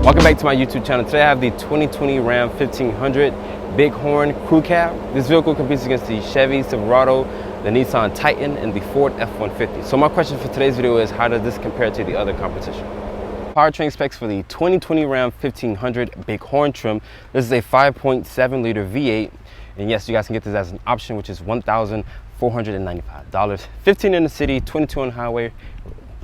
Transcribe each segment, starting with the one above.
Welcome back to my YouTube channel. Today I have the 2020 Ram 1500 Bighorn Crew Cab. This vehicle competes against the Chevy Silverado, the Nissan Titan, and the Ford F-150. So my question for today's video is, how does this compare to the other competition? Powertrain specs for the 2020 Ram 1500 Bighorn trim. This is a 5.7 liter V8, and yes, you guys can get this as an option, which is $1,495. 15 in the city, 22 on the highway,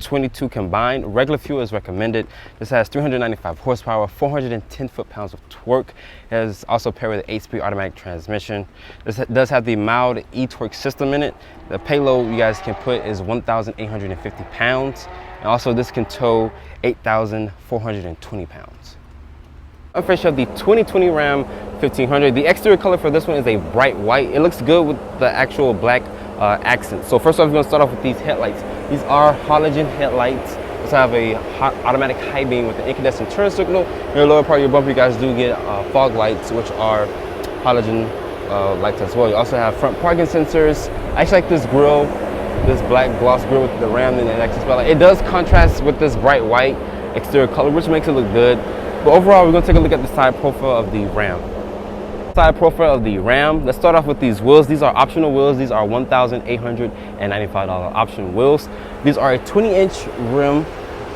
22 combined. Regular fuel is recommended. This has 395 horsepower, 410 foot-pounds of torque. It is also paired with an 8-speed automatic transmission. This does have the mild e-torque system in it. The payload you guys can put is 1,850 pounds. And also this can tow 8,420 pounds. I'm first of the 2020 Ram 1500. The exterior color for this one is a bright white. It looks good with the actual black accent. So first off, we're going to start off with these headlights. These are halogen headlights. This have a automatic high beam with an incandescent turn signal. In the lower part of your bumper, you guys do get fog lights, which are halogen lights as well. You also have front parking sensors. I actually like this grille, this black gloss grille with the Ram and the Lexus spotlight. It does contrast with this bright white exterior color, which makes it look good. But overall, we're going to take a look at the side profile of the Ram. Side profile of the Ram. Let's start off with these wheels. These are optional wheels. These are $1,895 option wheels. These are a 20-inch rim.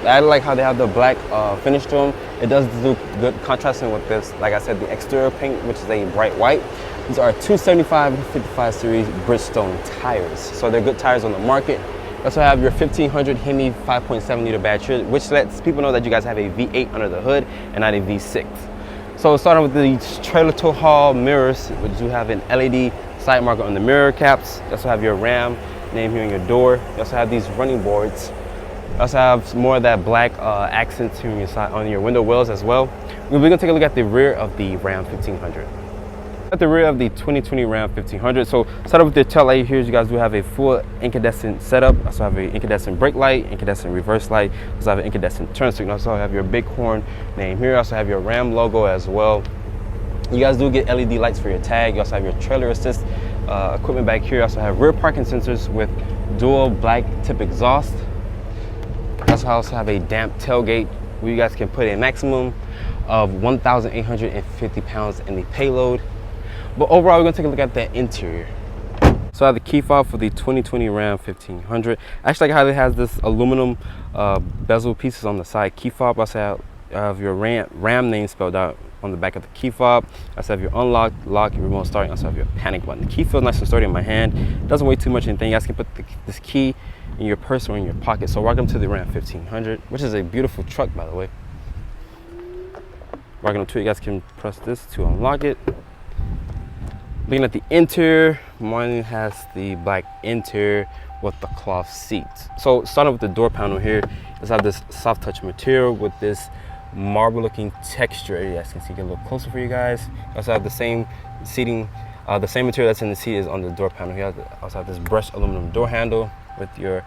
I like how they have the black finish to them. It does do good contrasting with this, like I said, the exterior paint, which is a bright white. These are 275/55 series Bridgestone tires. So they're good tires on the market. You also have your 1500 Hemi 5.7 liter battery, which lets people know that you guys have a V8 under the hood and not a V6. So starting with these trailer tow haul mirrors, which do have an LED side marker on the mirror caps. You also have your Ram name here on your door. You also have these running boards. You also have more of that black accents here on your side, on your window wells as well. We're going to take a look at the rear of the Ram 1500. At the rear of the 2020 Ram 1500, so start up with the tail light here. You guys do have a full incandescent setup. Also have an incandescent brake light, incandescent reverse light. Also have an incandescent turn signal. Also have your Bighorn name here. Also have your Ram logo as well. You guys do get LED lights for your tag. You also have your trailer assist equipment back here. You also have rear parking sensors with dual black tip exhaust. You also have a damp tailgate where you guys can put a maximum of 1,850 pounds in the payload. But overall, we're going to take a look at the interior. So I have the key fob for the 2020 Ram 1500. I actually like how it has this aluminum bezel pieces on the side key fob. I also have your Ram name spelled out on the back of the key fob. I also have your unlock, lock, your remote starting. I also have your panic button. The key feels nice and sturdy in my hand. It doesn't weigh too much anything. You guys can put this key in your purse or in your pocket. So welcome to the Ram 1500, which is a beautiful truck, by the way. Walking up to it, you guys can press this to unlock it. Looking at the interior, mine has the black interior with the cloth seats. So starting with the door panel here, let's have this soft touch material with this marble looking texture. You guys can see, get a little closer for you guys. You also have the same seating, the same material that's in the seat is on the door panel. You also have this brushed aluminum door handle with your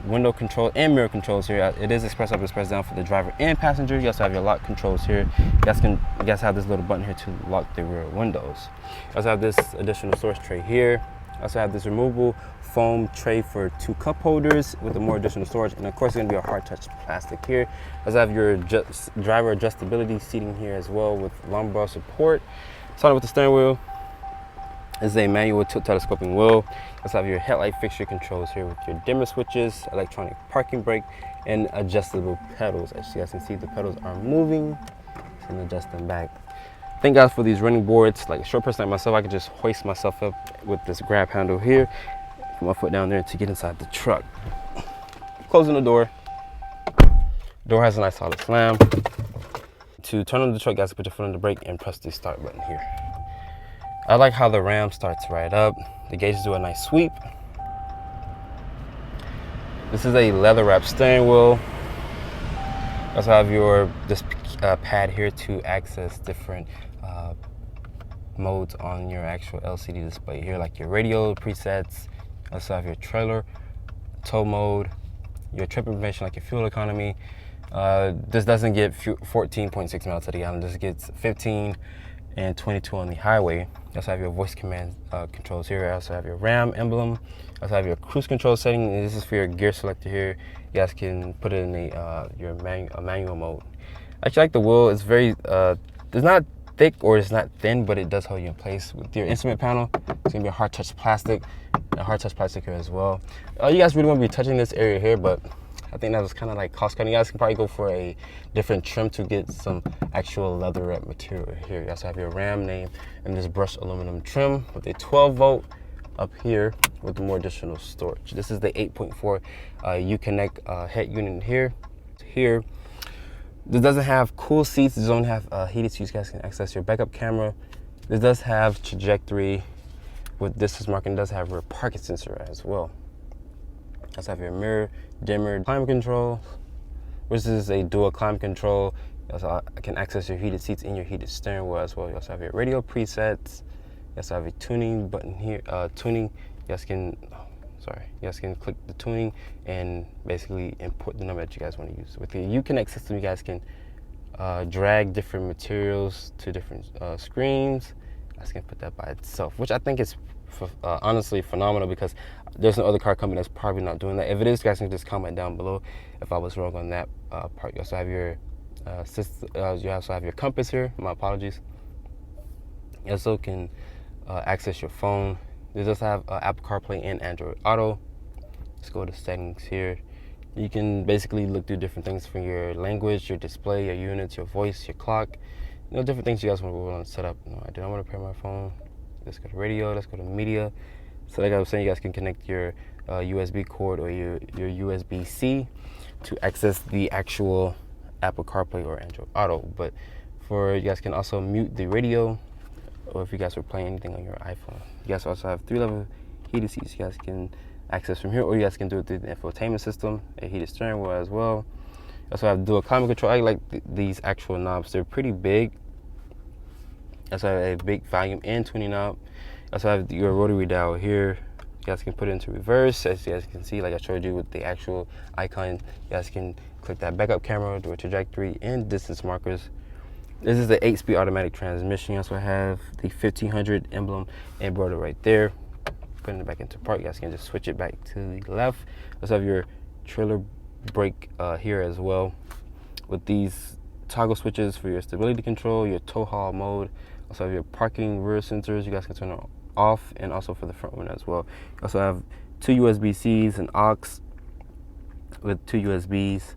window control and mirror controls here. It is express up and express down for the driver and passenger. You also have your lock controls here. You guys have this little button here to lock the rear windows. You also have this additional storage tray here. You also have this removable foam tray for 2 cup holders with more additional storage, and of course it's going to be a hard touch plastic here. You also have your driver adjustability seating here as well with lumbar support. Starting with the steering wheel, this is a manual tilt telescoping wheel. You also have your headlight fixture controls here with your dimmer switches, electronic parking brake, and adjustable pedals. As you guys can see, the pedals are moving and adjust them back. Thank God for these running boards. Like a short person like myself, I can just hoist myself up with this grab handle here, put my foot down there to get inside the truck. Closing the door. Door has a nice solid slam. To turn on the truck, you guys put your foot on the brake and press the start button here. I like how the Ram starts right up. The gauges do a nice sweep. This is a leather wrapped steering wheel. You also have this pad here to access different modes on your actual LCD display here, like your radio presets. You also have your trailer tow mode, your trip information, like your fuel economy. This doesn't get 14.6 miles to the gallon. This gets 15 and 22 on the highway. You also have your voice command controls here. You also have your Ram emblem. You also have your cruise control setting. And this is for your gear selector here. You guys can put it in your manual mode. I actually like the wheel. It's very, it's not thick or it's not thin, but it does hold you in place. With your instrument panel, it's gonna be a hard touch plastic, and a hard touch plastic here as well. You guys really won't be touching this area here, but I think that was kind of like cost cutting. You guys can probably go for a different trim to get some actual leatherette material here. You also have your RAM name and this brushed aluminum trim with a 12-volt up here with more additional storage. This is the 8.4 Uconnect head unit here. This doesn't have cool seats. This don't have heated seats. You guys can access your backup camera. This does have trajectory with distance marking. It does have rear parking sensor as well. You also have your mirror, dimmer, climate control, which is a dual climate control. You also can access your heated seats and your heated steering wheel as well. You also have your radio presets. You also have a tuning button here. Tuning. You guys can click the tuning and basically input the number that you guys want to use. With the Uconnect system, you guys can drag different materials to different screens. You guys can put that by itself, which I think is honestly phenomenal, because there's no other car company that's probably not doing that. If it is, you guys can just comment down below if I was wrong on that part. You also have your you also have your compass here. My apologies. You also can access your phone. This does have Apple CarPlay and Android Auto. Let's go to settings here. You can basically look through different things for your language, your display, your units, your voice, your clock. You know, different things you guys want to set up. No, I do not want to pair my phone. Let's go to radio. Let's go to media. So like I was saying, you guys can connect your USB cord or your USB-C to access the actual Apple CarPlay or Android Auto. But you guys can also mute the radio, or if you guys were playing anything on your iPhone. You guys also have 3-level heated seats you guys can access from here, or you guys can do it through the infotainment system, a heated steering wheel as well. You also have dual climate control. I like these actual knobs. They're pretty big. You also have a big volume and tuning knob. You also have your rotary dial here. You guys can put it into reverse, as you guys can see, like I showed you with the actual icon. You guys can click that backup camera, do a trajectory and distance markers. This is the 8-speed automatic transmission. You also have the 1500 emblem embroidered right there. Putting it back into park, you guys can just switch it back to the left. You also have your trailer brake here as well, with these toggle switches for your stability control, your tow haul mode. Also have your parking rear sensors. You guys can turn it off, and also for the front one as well. You also have 2 USB-Cs and aux with 2 USBs.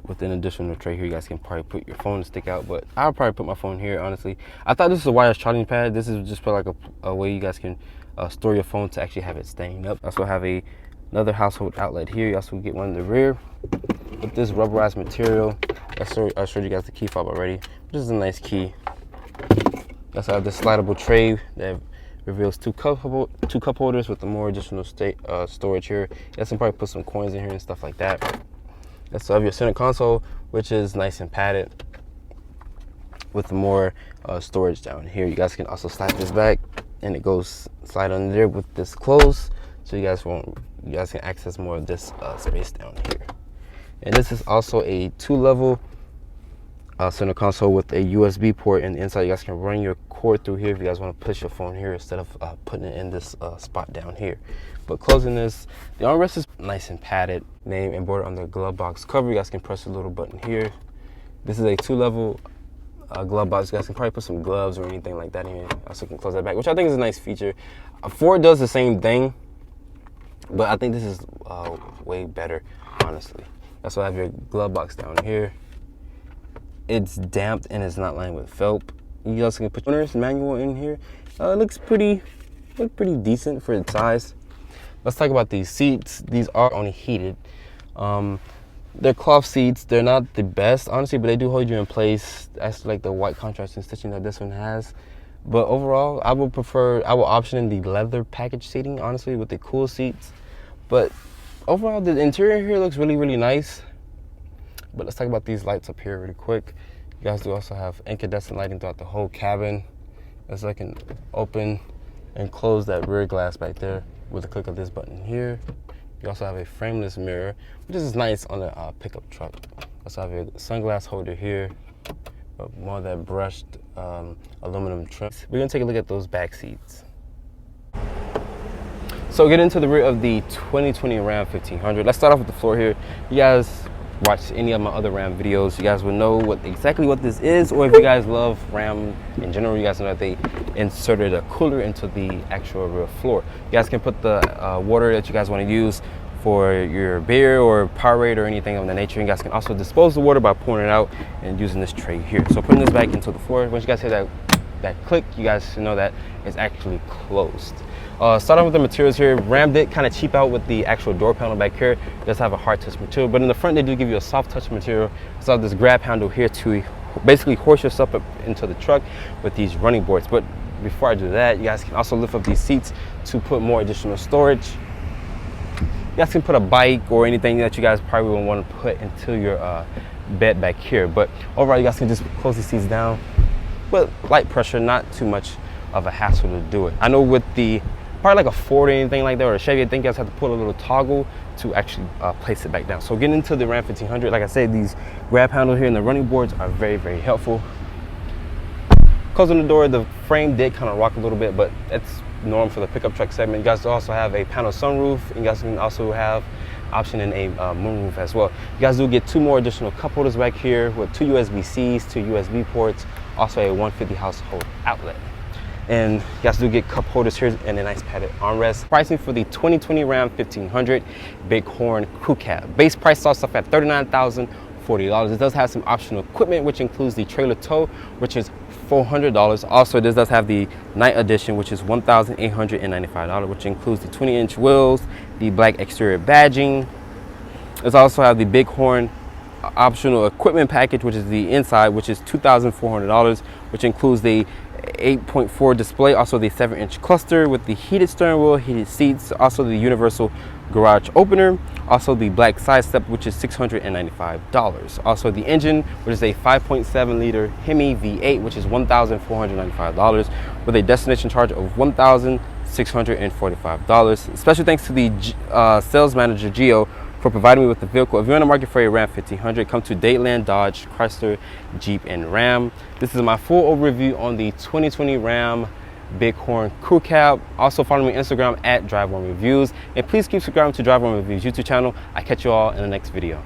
With an additional tray here, you guys can probably put your phone to stick out, but I'll probably put my phone here, honestly. I thought this was a wireless charging pad. This is just for like a way you guys can store your phone to actually have it staying up. Also have another household outlet here. You also get one in the rear with this rubberized material. I showed you guys the key fob already. This is a nice key. You also have this slidable tray that reveals two cup holders with the more additional storage here. You guys can probably put some coins in here and stuff like that. You also have your center console, which is nice and padded with more storage down here. You guys can also slide this back, and it goes slide under there with this closed, so you guys can access more of this space down here. And this is also a 2-level center console with a USB port in the inside. You guys can run your cord through here if you guys want to push your phone here instead of putting it in this spot down here. But closing this, the armrest is nice and padded, name embroidered on the glove box cover. You guys can press a little button here. This is a 2-level glove box. You guys can probably put some gloves or anything like that in here. Also can close that back, which I think is a nice feature. Ford does the same thing, but I think this is way better, honestly. That's why I have your glove box down here. It's damped and it's not lined with felt. You also can put your owner's manual in here. It looks pretty decent for its size. Let's talk about these seats. These are only heated. They're cloth seats. They're not the best, honestly, but they do hold you in place. That's like the white contrasting stitching that this one has. But overall, I will option in the leather package seating, honestly, with the cool seats. But overall, the interior here looks really nice. But let's talk about these lights up here really quick. You guys do also have incandescent lighting throughout the whole cabin. As I can open and close that rear glass back there with a click of this button here. You also have a frameless mirror, which is nice on a pickup truck. Also have your sunglass holder here, but more of that brushed aluminum trim. We're gonna take a look at those back seats. So get into the rear of the 2020 Ram 1500. Let's start off with the floor here. You guys watched any of my other Ram videos, you guys will know exactly what this is. Or if you guys love Ram in general, you guys know that they inserted a cooler into the actual rear floor. You guys can put the water that you guys want to use for your beer or Powerade or anything of that nature. You guys can also dispose the water by pouring it out and using this tray here. So putting this back into the floor, once you guys hear that click, you guys should know that it's actually closed. Start off with the materials here. Ram did kind of cheap out with the actual door panel back here. It does have a hard touch material, but in the front they do give you a soft touch material. So this grab handle here to basically horse yourself up into the truck with these running boards. But before I do that, you guys can also lift up these seats to put more additional storage. You guys can put a bike or anything that you guys probably would want to put into your bed back here. But overall, you guys can just close these seats down with light pressure, not too much of a hassle to do it. I know with the probably like a Ford or anything like that, or a Chevy, I think you guys have to put a little toggle to actually place it back down. So getting into the Ram 1500, like I said, these grab handles here and the running boards are very, very helpful. Closing the door, the frame did kind of rock a little bit, but that's normal for the pickup truck segment. You guys also have a panel sunroof, and you guys can also have option in a moonroof as well. You guys do get two more additional cup holders back here with two USB-Cs, two USB ports, also a 150 household outlet. And you guys do get cup holders here and a nice padded armrest. Pricing for the 2020 Ram 1500 Bighorn Crew Cab. Base price starts off at $39,040. It does have some optional equipment, which includes the trailer tow, which is $400. Also, this does have the night edition, which is $1,895, which includes the 20-inch wheels, the black exterior badging. It also have the Bighorn optional equipment package, which is the inside, which is $2,400, which includes the 8.4 display, also the 7-inch cluster with the heated steering wheel, heated seats, also the universal garage opener, also the black side step, which is $695. Also the engine, which is a 5.7 liter Hemi V8, which is $1,495 with a destination charge of $1,645. Special thanks to the sales manager Gio for providing me with the vehicle. If you're in the market for a Ram 1500, come to Dadeland, Dodge, Chrysler, Jeep, and Ram. This is my full overview on the 2020 Ram Bighorn Crew Cab. Also follow me on Instagram at Drive1Reviews. And please keep subscribing to Drive1Reviews YouTube channel. I catch you all in the next video.